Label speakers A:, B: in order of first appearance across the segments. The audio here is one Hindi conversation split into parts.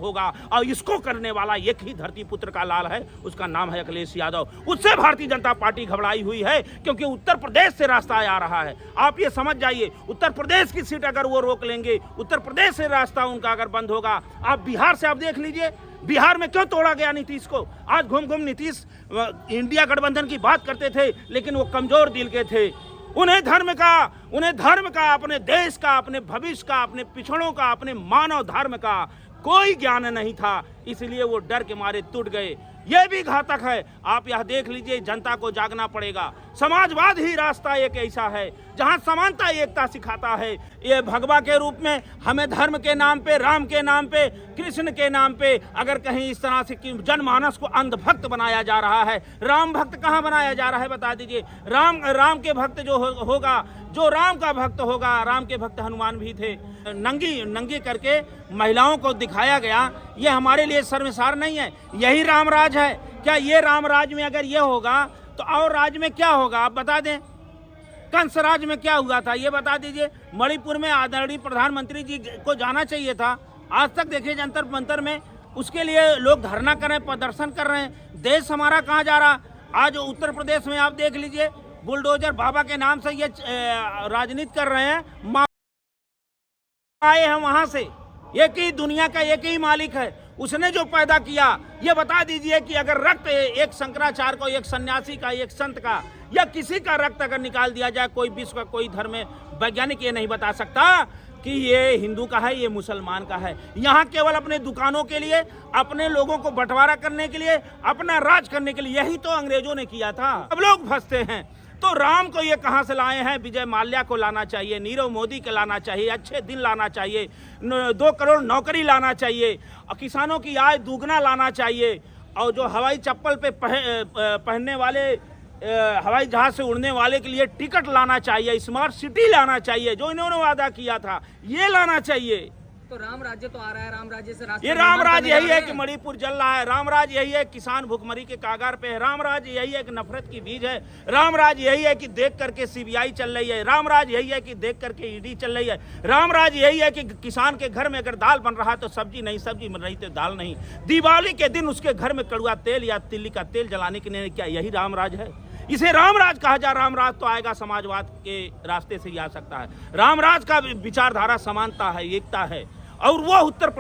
A: होगा और इसको करने वाला एक ही धरती पुत्र का लाल है, उसका नाम है अखिलेश यादव। उससे भारतीय जनता पार्टी घबराई हुई है क्योंकि उत्तर प्रदेश से रास्ता आ रहा है। आप ये समझ जाइए, उत्तर प्रदेश की सीट अगर वो रोक लेंगे, उत्तर प्रदेश से रास्ता उनका अगर बंद होगा, आप बिहार से आप देख लीजिए, बिहार में क्यों तोड़ा गया नीतीश को। आज घूम घूम नीतीश इंडिया गठबंधन की बात करते थे, लेकिन वो कमजोर दिल के थे। उन्हें धर्म का, अपने देश का, अपने भविष्य का, अपने पिछड़ों का, अपने मानव धर्म का कोई ज्ञान नहीं था, इसलिए वो डर के मारे टूट गए। यह भी घातक है। आप यह देख लीजिए, जनता को जागना पड़ेगा। समाजवाद ही रास्ता एक ऐसा है जहां समानता एकता सिखाता है। ये भगवा के रूप में हमें धर्म के नाम पे, राम के नाम पे, कृष्ण के नाम पे अगर कहीं इस तरह से जनमानस को अंधभक्त बनाया जा रहा है, राम भक्त कहाँ बनाया जा रहा है बता दीजिए। राम के भक्त जो होगा, जो राम का भक्त होगा, राम के भक्त हनुमान भी थे। नंगी करके महिलाओं को दिखाया गया, ये हमारे लिए शर्मसार नहीं है। यही रामराज है क्या? ये रामराज में अगर ये होगा तो और राज में क्या होगा आप बता दें। कंस राज में क्या हुआ था ये बता दीजिए। मणिपुर में आदरणीय प्रधानमंत्री जी को जाना चाहिए था। आज तक देखिए जंतर मंतर में उसके लिए लोग धरना कर रहे हैं, प्रदर्शन कर रहे हैं। देश हमारा कहाँ जा रहा। आज उत्तर प्रदेश में आप देख लीजिए, बुलडोजर बाबा के नाम से ये राजनीति कर रहे हैं। आए हैं वहां से, एक ही दुनिया का एक ही मालिक है, उसने जो पैदा किया। ये बता दीजिए कि अगर रक्त एक शंकराचार्य को, एक सन्यासी का, एक संत का या किसी का रक्त अगर निकाल दिया जाए, कोई विश्व का कोई धर्म वैज्ञानिक ये नहीं बता सकता कि ये हिंदू का है, ये मुसलमान का है। यहाँ केवल अपने दुकानों के लिए, अपने लोगों को बंटवारा करने के लिए, अपना राज करने के लिए, यही तो अंग्रेजों ने किया था। अब लोग फंसते हैं। तो राम को ये कहाँ से लाए हैं? विजय माल्या को लाना चाहिए, नीरव मोदी को लाना चाहिए, अच्छे दिन लाना चाहिए, 2 करोड़ नौकरी लाना चाहिए, और किसानों की आय दुगना लाना चाहिए, और जो हवाई चप्पल पे पहनने वाले, हवाई जहाज से उड़ने वाले के लिए टिकट लाना चाहिए, स्मार्ट सिटी लाना चाहिए, जो इन्होंने वादा किया था ये लाना चाहिए।
B: तो राम राज्य तो आ रहा है, राम राज्य से राष्ट्र
A: ये राम राज यही है कि मणिपुर जल रहा है, राम राज यही है किसान भुखमरी के कागार पे है, राम राज यही है कि नफरत की बीज है, राम राज यही है कि देख करके सीबीआई चल रही है, राम राज यही है कि देख करके ईडी चल रही है, राम राज यही है कि किसान के घर में अगर दाल बन रहा है तो सब्जी नहीं, सब्जी बन रही तो दाल नहीं, दिवाली के दिन उसके घर में कड़वा तेल या तिल्ली का तेल जलाने के लिए, क्या यही राम राज है? इसे रामराज कहा जा। रामराज तो आएगा समाजवाद के रास्ते से ही आ सकता है। रामराज का विचारधारा समानता है, एकता है, और वो उत्तर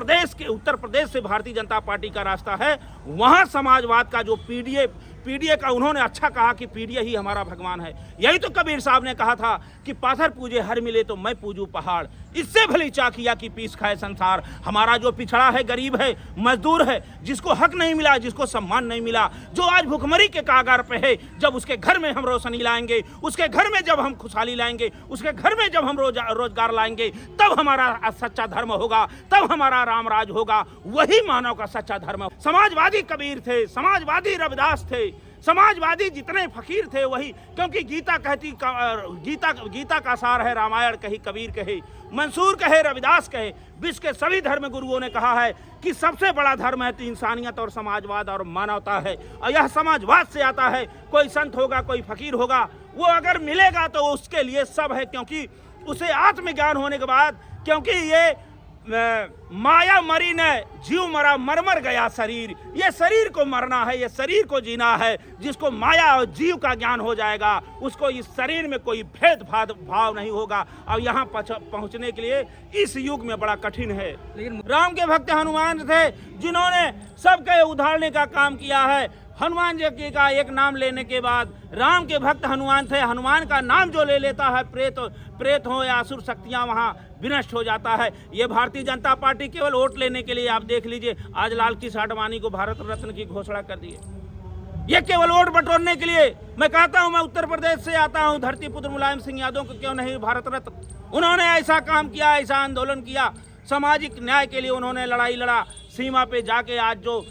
A: प्रदेश से भारतीय जनता पार्टी का रास्ता है। वहां समाजवाद का जो पीडीए का उन्होंने अच्छा कहा कि पीडीए ही हमारा भगवान है। यही तो कबीर साहब ने कहा था कि पाथर पूजे हर मिले तो मैं पूजू पहाड़, इससे भली चाकिया की पीस खाए संसार। हमारा जो पिछड़ा है, गरीब है, मजदूर है, जिसको हक नहीं मिला, जिसको सम्मान नहीं मिला, जो आज भुखमरी के कागार पे है, जब उसके घर में हम रोशनी लाएंगे, उसके घर में जब हम खुशहाली लाएंगे, उसके घर में जब हम रोजगार लाएंगे, तब हमारा सच्चा धर्म होगा, तब हमारा रामराज होगा। वही मानव का सच्चा धर्म। समाजवादी कबीर थे, समाजवादी रविदास थे, समाजवादी जितने फकीर थे वही, क्योंकि गीता कहती, गीता का सार है रामायण कही, कबीर कहे, मंसूर कहे, रविदास कहे, विश्व के सभी धर्म गुरुओं ने कहा है कि सबसे बड़ा धर्म है तो इंसानियत और समाजवाद और मानवता है, और यह समाजवाद से आता है। कोई संत होगा, कोई फकीर होगा, वो अगर मिलेगा तो उसके लिए सब है, क्योंकि उसे आत्मज्ञान होने के बाद, क्योंकि ये माया मरी ने जीव मरा, मर गया शरीर। ये शरीर को मरना है, ये शरीर को जीना है। जिसको माया और जीव का ज्ञान हो जाएगा, उसको इस शरीर में कोई भेदभाव नहीं होगा। और यहाँ पहुँचने के लिए इस युग में बड़ा कठिन है। लेकिन राम के भक्त हनुमान थे, जिन्होंने सबके उधारने का काम किया है। हनुमान जी का एक नाम लेने के बाद राम के भक्त हनुमान थे। हनुमान का नाम जो ले लेता है, प्रेत हो या असुर शक्तियां वहां विनष्ट हो जाता है। ये भारतीय जनता पार्टी केवल वोट लेने के लिए, आप देख लीजिए आज लाल कृष्ण आडवाणी को भारत रत्न की घोषणा कर दी है। ये केवल वोट बटोरने के लिए। मैं कहता हूं, मैं उत्तर प्रदेश से आता हूं, धरती पुत्र मुलायम सिंह यादव को क्यों नहीं भारत रत्न? उन्होंने ऐसा काम किया, ऐसा आंदोलन किया, सामाजिक न्याय के लिए उन्होंने लड़ाई लड़ा। सीमा पे जाके आज जो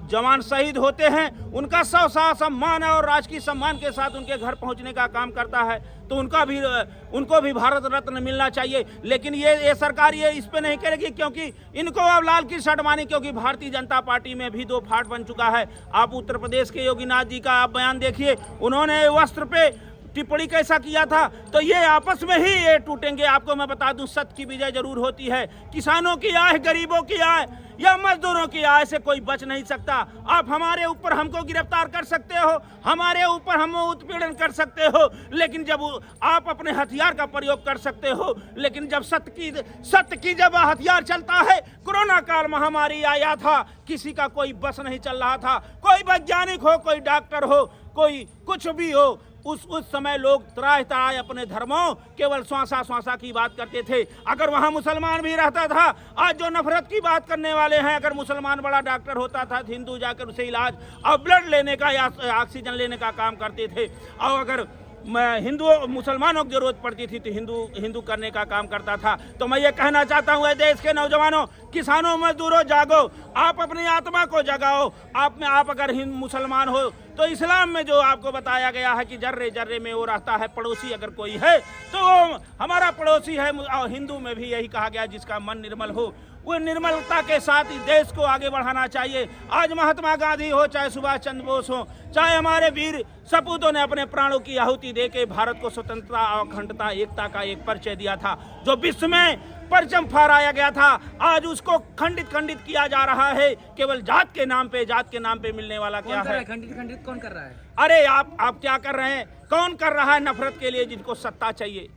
A: जवान शहीद होते हैं, उनका सम्मान और राजकीय सम्मान के साथ उनके घर पहुंचने का काम करता है, तो उनको भी भारत रत्न मिलना चाहिए। लेकिन ये सरकार ये इस पे नहीं करेगी, क्योंकि इनको अब लाल कृष्ण आडवाणी, क्योंकि भारतीय जनता पार्टी में भी 2 फाट बन चुका है। आप उत्तर प्रदेश के योगीनाथ जी का आप बयान देखिए, उन्होंने वस्त्र पे टिप्पणी कैसा किया था, तो ये आपस में ही ये टूटेंगे। आपको मैं बता दूं, सत्य की विजय जरूर होती है। किसानों की आय, गरीबों की आय या मजदूरों की आय से कोई बच नहीं सकता। आप हमारे ऊपर हमको गिरफ्तार कर सकते हो, हमारे ऊपर हम उत्पीड़न कर सकते हो, लेकिन जब आप अपने हथियार का प्रयोग कर सकते हो, लेकिन जब सत्य की जब हथियार चलता है। कोरोना काल महामारी आया था, किसी का कोई बस नहीं चल रहा था। कोई वैज्ञानिक हो, कोई डॉक्टर हो, कोई कुछ भी हो, उस समय लोग त्राह त्राह अपने धर्मों केवल स्वासा की बात करते थे। अगर वहाँ मुसलमान भी रहता था, आज जो नफरत की बात करने वाले हैं, अगर मुसलमान बड़ा डॉक्टर होता था, हिंदू जाकर उसे इलाज और ब्लड लेने का या ऑक्सीजन लेने का काम करते थे। और अगर हिंदू मुसलमानों की जरूरत पड़ती थी तो हिंदू करने का काम करता था। तो मैं ये कहना चाहता हूँ, देश के नौजवानों, किसानों, मजदूरों, जागो, आप अपनी आत्मा को जगाओ। आप अगर मुसलमान हो तो इस्लाम में जो आपको बताया गया है कि जर्रे जर्रे में वो रहता है, पड़ोसी अगर कोई है तो वो हमारा पड़ोसी है। और हिंदू में भी यही कहा गया, जिसका मन निर्मल हो, वो निर्मलता के साथ इस देश को आगे बढ़ाना चाहिए। आज महात्मा गांधी हो, चाहे सुभाष चंद्र बोस हो, चाहे हमारे वीर सपूतों ने अपने प्राणों की आहुति देके भारत को स्वतंत्रता, अखंडता, एकता का एक परिचय दिया था, जो विश्व में परचम फहराया गया था। आज उसको खंडित किया जा रहा है, केवल जात के नाम पे मिलने वाला क्या है?
B: खंडित कौन कर रहा है?
A: अरे आप क्या कर रहे हैं? कौन कर रहा है नफरत के लिए? जिनको सत्ता चाहिए,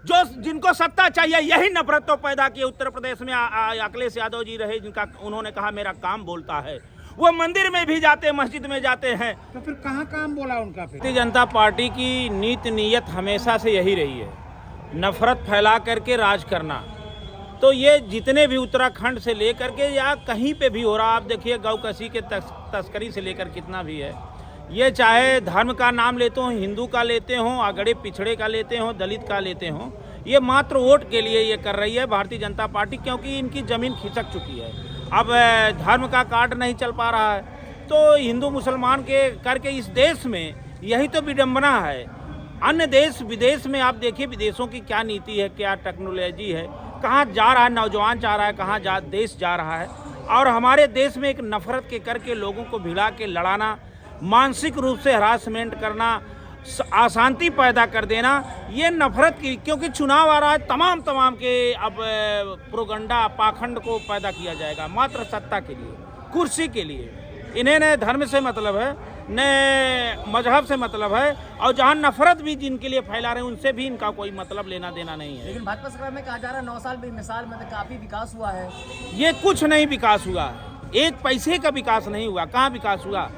A: जिनको सत्ता चाहिए, यही नफरत तो पैदा की। उत्तर प्रदेश में अखिलेश यादव जी रहे, जिनका उन्होंने कहा मेरा काम बोलता है। वो मंदिर में भी जाते, मस्जिद में जाते हैं,
C: तो फिर कहाँ काम बोला उनका?
A: भारतीय जनता पार्टी की नीति नीयत हमेशा से यही रही है, नफरत फैला करके राज करना। तो ये जितने भी उत्तराखंड से लेकर के या कहीं पे भी हो रहा, आप देखिए गौ कसी के तस्करी से लेकर कितना भी है। ये चाहे धर्म का नाम लेते हो, हिंदू का लेते हो, अगड़े पिछड़े का लेते हो, दलित का लेते हो, ये मात्र वोट के लिए ये कर रही है भारतीय जनता पार्टी, क्योंकि इनकी ज़मीन खिसक चुकी है। अब धर्म का कार्ड नहीं चल पा रहा है, तो हिंदू मुसलमान के करके इस देश में यही तो विडंबना है। अन्य देश विदेश में आप देखिए, विदेशों की क्या नीति है, क्या टेक्नोलॉजी है, कहाँ जा रहा है नौजवान, जा रहा है कहाँ देश जा रहा है। और हमारे देश में एक नफरत के करके लोगों को भिड़ा के लड़ाना, मानसिक रूप से हरासमेंट करना, अशांति पैदा कर देना, ये नफरत की, क्योंकि चुनाव आ रहा है, तमाम के अब प्रोगंडा पाखंड को पैदा किया जाएगा मात्र सत्ता के लिए, कुर्सी के लिए। इन्हें न धर्म से मतलब है, न मजहब से मतलब है, और जहाँ नफरत भी जिनके लिए फैला रहे हैं उनसे भी इनका कोई मतलब लेना देना नहीं है।
B: लेकिन भाजपा सरकार में कहा जा रहा है 9 साल में मिसाल में काफी विकास हुआ है।
A: ये कुछ नहीं विकास हुआ, एक पैसे का विकास नहीं हुआ। कहाँ विकास हुआ?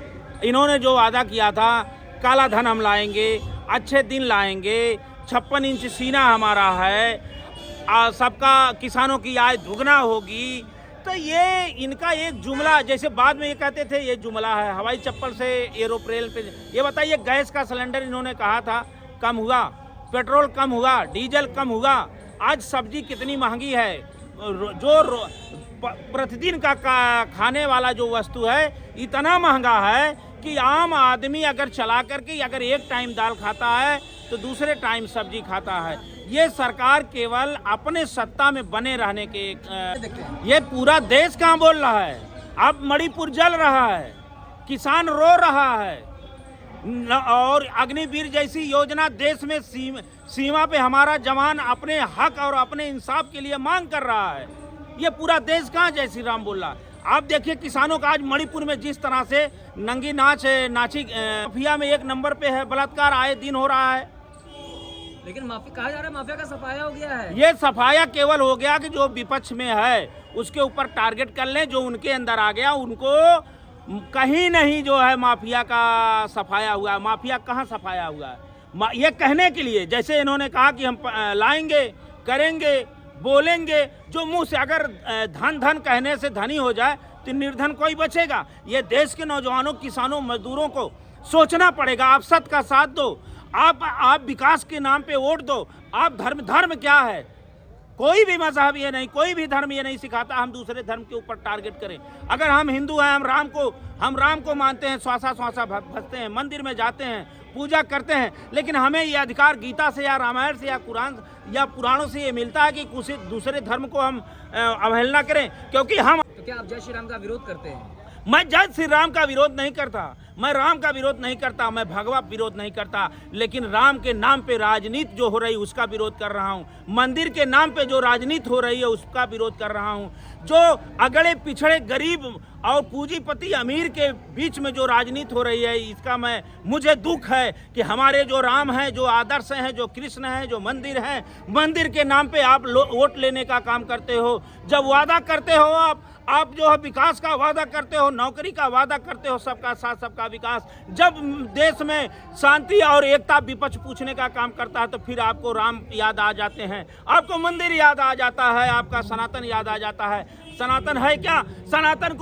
A: इन्होंने जो वादा किया था, काला धन हम लाएंगे, अच्छे दिन लाएंगे, 56 इंच सीना हमारा है, सबका किसानों की आय दुगना होगी, तो ये इनका एक जुमला, जैसे बाद में ये कहते थे ये जुमला है, हवाई चप्पल से एरोप्लेन पे। ये बताइए, गैस का सिलेंडर इन्होंने कहा था कम हुआ, पेट्रोल कम हुआ, डीजल कम हुआ। आज सब्जी कितनी महंगी है, जो प्रतिदिन का खाने वाला जो वस्तु है इतना महंगा है कि आम आदमी अगर चला करके अगर एक टाइम दाल खाता है तो दूसरे टाइम सब्जी खाता है। ये सरकार केवल अपने सत्ता में बने रहने के ये पूरा देश कहाँ बोल रहा है? अब मणिपुर जल रहा है, किसान रो रहा है, और अग्निवीर जैसी योजना देश में सीमा पे हमारा जवान अपने हक और अपने इंसाफ के लिए मांग कर रहा है। ये पूरा देश कहाँ जय श्री राम बोल रहा है? आप देखिए किसानों का आज मणिपुर में जिस तरह से नंगी नाची माफिया में एक नंबर पे है, बलात्कार आए दिन हो रहा है।
B: लेकिन माफिया कहा जा रहा है, माफिया का सफाया हो गया है।
A: ये सफाया केवल हो गया कि जो विपक्ष में है उसके ऊपर टारगेट कर लें, जो उनके अंदर आ गया उनको कहीं नहीं जो है माफिया का सफाया हुआ। माफिया कहाँ सफाया हुआ है? ये कहने के लिए, जैसे इन्होंने कहा कि हम लाएंगे, करेंगे, बोलेंगे, जो मुंह से अगर धन कहने से धनी हो जाए तो निर्धन कोई बचेगा। ये देश के नौजवानों, किसानों, मजदूरों को सोचना पड़ेगा। आप सत्य का साथ दो, आप विकास के नाम पे वोट दो। आप धर्म क्या है? कोई भी मजहब ये नहीं, कोई भी धर्म ये नहीं सिखाता हम दूसरे धर्म के ऊपर टारगेट करें। अगर हम हिंदू हैं, हम राम को मानते हैं, श्वासा भजते हैं, मंदिर में जाते हैं, पूजा करते हैं, लेकिन हमें ये अधिकार गीता से या रामायण से या कुरान या पुराणों से ये मिलता है कि किसी दूसरे धर्म को हम अवहेलना करें, क्योंकि हम
B: तो क्या आप जय श्री राम का विरोध करते हैं?
A: मैं जय श्री राम का विरोध नहीं करता, मैं राम का विरोध नहीं करता, मैं भगवा विरोध नहीं करता, लेकिन राम के नाम पे राजनीति जो हो रही उसका विरोध कर रहा हूँ। मंदिर के नाम पे जो राजनीति हो रही है उसका विरोध कर रहा हूँ। जो अगड़े पिछड़े गरीब और पूंजीपति अमीर के बीच में जो राजनीति हो रही है इसका मुझे दुख है कि हमारे जो राम हैं, जो आदर्श हैं, जो कृष्ण हैं, जो मंदिर हैं, मंदिर के नाम पे आप वोट लेने का काम करते हो। जब वादा करते हो आप जो है विकास का वादा करते हो, नौकरी का वादा करते हो, सबका साथ सबका विकास, जब देश में शांति और एकता विपक्ष पूछने का काम करता है तो फिर आपको राम याद आ जाते हैं, आपको मंदिर याद आ जाता है, आपका सनातन याद आ जाता है। सनातन है क्या? सनातन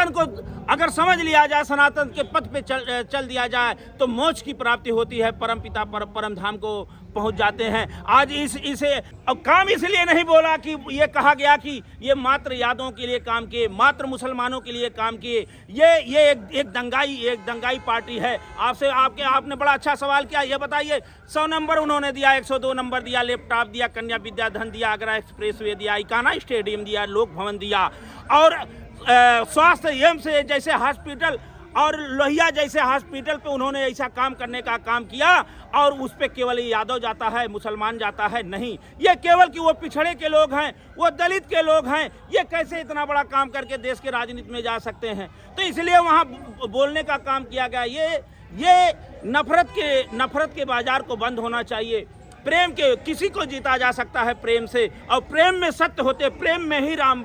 A: को अगर समझ लिया जाए, सनातन के पथ पे चल दिया जाए तो मोक्ष की प्राप्ति होती है, परमपिता परम धाम को पहुंच जाते हैं। आज इसे अब काम इसलिए नहीं बोला कि ये कहा गया कि ये मात्र यादों के लिए काम किए, मात्र मुसलमानों के लिए काम किए। ये एक दंगाई पार्टी है। आपने बड़ा अच्छा सवाल किया। ये बताइए, 100 नंबर उन्होंने दिया, 102 नंबर दिया, लैपटॉप दिया, कन्या विद्याधन दिया, आगरा एक्सप्रेसवे दिया, इकाना स्टेडियम दिया, लोक भवन दिया, और स्वास्थ्य एम्स जैसे हॉस्पिटल और लोहिया जैसे हॉस्पिटल पे उन्होंने ऐसा काम करने का काम किया, और उस पे केवल यादव जाता है, मुसलमान जाता है नहीं। ये केवल कि वो पिछड़े के लोग हैं, वो दलित के लोग हैं, ये कैसे इतना बड़ा काम करके देश के राजनीति में जा सकते हैं? तो इसलिए वहाँ बोलने का काम किया गया। ये नफरत के बाजार को बंद होना चाहिए। प्रेम के किसी को जीता जा सकता है प्रेम से, और प्रेम में सत्य होते, प्रेम में ही राम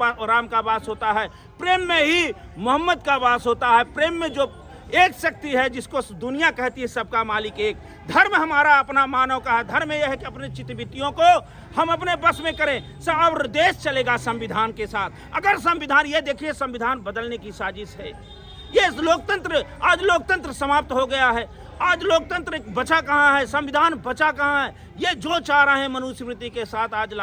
A: का वास होता है, प्रेम में ही मोहम्मद का वास होता है, प्रेम में जो एक शक्ति है जिसको दुनिया कहती है सबका मालिक एक। धर्म हमारा अपना मानव का है। धर्म यह है कि अपने चित्तवृत्तियों को हम अपने बस में करें, और देश चलेगा संविधान के साथ। अगर संविधान, ये देखिए संविधान बदलने की साजिश है, ये लोकतंत्र, आज लोकतंत्र समाप्त हो गया है। आज लोकतंत्र बचा कहाँ है? संविधान बचा कहाँ है? ये जो चाह रहे हैं मनुस्मृति के साथ आज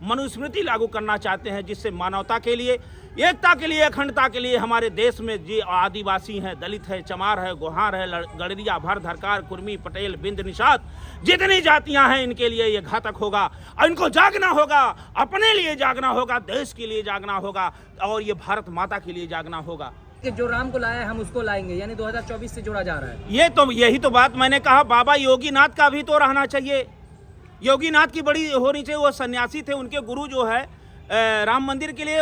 A: मनुस्मृति लागू करना चाहते हैं, जिससे मानवता के लिए, एकता के लिए, अखंडता के लिए हमारे देश में जो आदिवासी हैं, दलित है, चमार है, गोहार है, गड़रिया, भर, धरकार, कुर्मी, पटेल, बिंद, निषाद, जितनी जातियां हैं, इनके लिए ये घातक होगा। और इनको जागना होगा, अपने लिए जागना होगा, देश के लिए जागना होगा, और ये भारत माता के लिए जागना होगा।
B: कि जो राम को लाया है हम उसको लाएंगे, यानी 2024 से जोड़ा जा रहा है।
A: यही तो बात मैंने कहा। बाबा योगीनाथ का भी तो रहना चाहिए। योगीनाथ की बड़ी होनी चाहिए। वो सन्यासी थे, उनके गुरु जो है राम मंदिर के लिए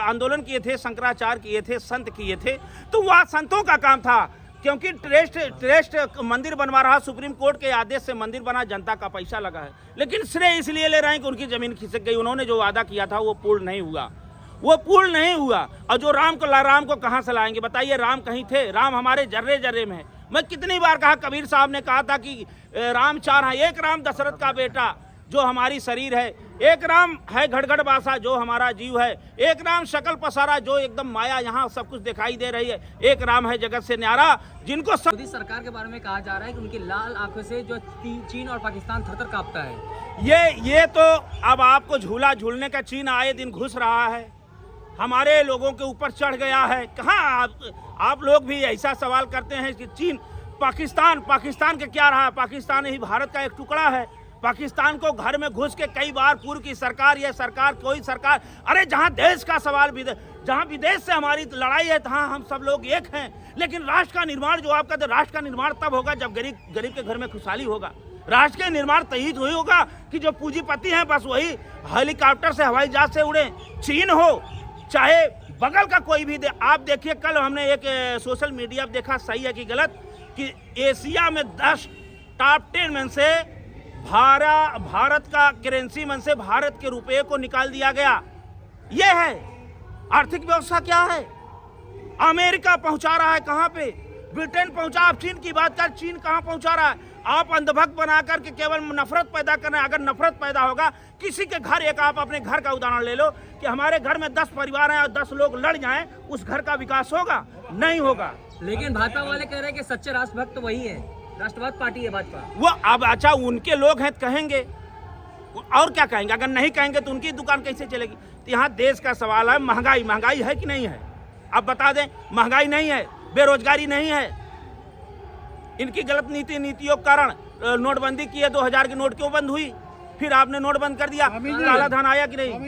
A: आंदोलन किए थे, शंकराचार्य किए थे, संत किए थे, तो वह संतों का काम था। क्योंकि ट्रस्ट मंदिर बनवा रहा, सुप्रीम कोर्ट के आदेश से मंदिर बना, जनता का पैसा लगा है, लेकिन श्रेय इसलिए ले रहे हैं कि उनकी जमीन खिसक गई। उन्होंने जो वादा किया था वो पूर्ण नहीं हुआ। और जो राम को कहाँ से लाएंगे? बताइए, राम कहीं थे? राम हमारे जर्रे जर्रे में है। मैं कितनी बार कहा, कबीर साहब ने कहा था कि राम 4 हैं, एक राम दशरथ का बेटा जो हमारी शरीर है, एक राम है घड़घड़ बासा जो हमारा जीव है, एक राम शकल पसारा जो एकदम माया यहाँ सब कुछ दिखाई दे रही है, एक राम है जगत से न्यारा जिनको
B: मोदी सरकार के बारे में कहा जा रहा है कि उनकी लाल आंखों से जो चीन और पाकिस्तान थरथर कांपता है।
A: ये तो अब आपको झूला झूलने का चीन आए दिन घुस रहा है, हमारे लोगों के ऊपर चढ़ गया है। कहाँ आप लोग भी ऐसा सवाल करते हैं कि चीन पाकिस्तान के क्या रहा? पाकिस्तान ही भारत का एक टुकड़ा है। पाकिस्तान को घर में घुस के कई बार पूर्व की सरकार, ये सरकार, कोई सरकार, अरे जहाँ देश का सवाल, जहाँ विदेश से हमारी लड़ाई है, तहाँ हम सब लोग एक हैं। लेकिन राष्ट्र का निर्माण जो आप कहते हैं, राष्ट्र का निर्माण तब होगा जब गरीब के घर में खुशहाली होगा। राष्ट्र का निर्माण तभी वही होगा कि जो पूंजीपति हैं बस वही हेलीकॉप्टर से, हवाई जहाज से उड़े। चीन हो चाहे बगल का कोई भी आप देखिए, कल हमने एक सोशल मीडिया पर देखा, सही है कि गलत, कि एशिया में 10 टॉप 10 में से भारत का करेंसी में से भारत के रुपये को निकाल दिया गया। ये है आर्थिक व्यवस्था। क्या है? अमेरिका पहुंचा रहा है कहां पे? ब्रिटेन पहुंचा। आप चीन की बात कर, चीन कहां पहुंचा रहा है? आप अंधभक्त बना करके केवल नफरत पैदा करना है। अगर नफरत पैदा होगा किसी के घर, एक आप अपने घर का उदाहरण ले लो कि हमारे घर में 10 परिवार हैं और 10 लोग लड़ जाएं, उस घर का विकास होगा? नहीं होगा।
B: लेकिन भाजपा वाले कह रहे हैं कि सच्चे राष्ट्रभक्त तो वही है, राष्ट्रवाद पार्टी है भाजपा।
A: वो अब अच्छा, उनके लोग हैं कहेंगे, और क्या कहेंगे? अगर नहीं कहेंगे तो उनकी दुकान कैसे चलेगी? तो यहाँ देश का सवाल है, महंगाई है कि नहीं है? अब बता दें, महंगाई नहीं है, बेरोजगारी नहीं है। इनकी गलत नीतियों के कारण नोटबंदी की है। 2000 की नोट क्यों बंद हुई? फिर आपने नोट बंद कर दिया, काला धन आया कि नहीं?